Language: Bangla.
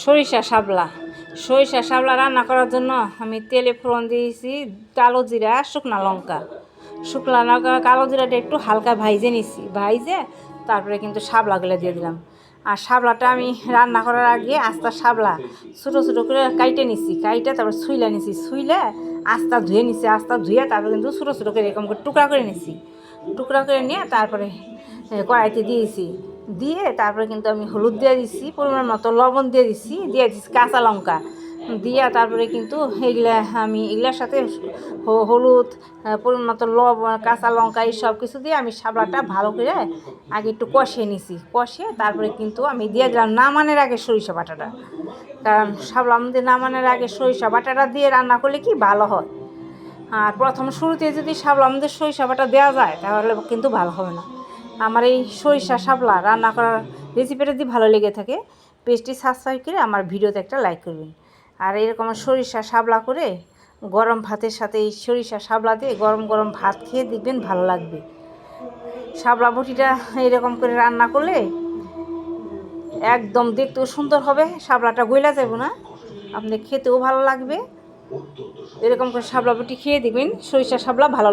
সরিষা শাবলা রান্না করার জন্য আমি তেলে ফোড়ন দিয়েছি কালো জিরা শুকনা লঙ্কা কালো জিরাটা একটু হালকা ভাইজে নিছি, ভাইজে তারপরে কিন্তু শাবলাগুলো দিয়ে দিলাম। আর শাবলাটা আমি রান্না করার আগে আস্তা শাবলা ছোটো ছোটো করে কাইটে নিছি, তারপর ছুইলা নিছি, আস্তা ধুয়ে নিছি, তারপরে কিন্তু ছোটো ছোটো করে এরকম করে টুকরা করে নিয়ে তারপরে কড়াইতে দিয়েছি, দিয়ে তারপরে কিন্তু আমি হলুদ দিয়ে দিছি, পরিমাণ মতো লবণ দিয়ে দিছি কাঁচা লঙ্কা দিয়া তারপরে কিন্তু এগুলার সাথে হলুদ পরিমাণ মতো লবণ কাঁচা লঙ্কা এই সব কিছু দিয়ে আমি শাবলাটা ভালো করে আগে একটু কষিয়ে তারপরে কিন্তু আমি দিয়ে দিলাম নামানোর আগে সরিষা বাটাটা, কারণ শাবলা আমাদের নামানোর আগে সরিষা বাটাটা দিয়ে রান্না করলে কি ভালো হয়। আর প্রথম শুরুতে যদি শাবলা আমাদের সরিষা বাটা দেওয়া যায় তাহলে কিন্তু ভালো হবে না। আমার এই সরিষা শাবলা রান্না করার রেসিপিটা যদি ভালো লেগে থাকে পেজটি সাবস্ক্রাইব করে আমার ভিডিওতে একটা লাইক করবেন। আর এরকম সরিষা শাবলা করে গরম ভাতের সাথে এই সরিষা শাবলা দিয়ে গরম গরম ভাত খেয়ে দেখবেন ভালো লাগবে। শাবলা বটিটা এরকম করে রান্না করলে একদম দেখতেও সুন্দর হবে, শাবলাটা গইলা যাবে না, আপনি খেতেও ভালো লাগবে। এরকম করে শাবলা বটি খেয়ে দেখবেন সরিষা শাবলা ভালো লাগবে।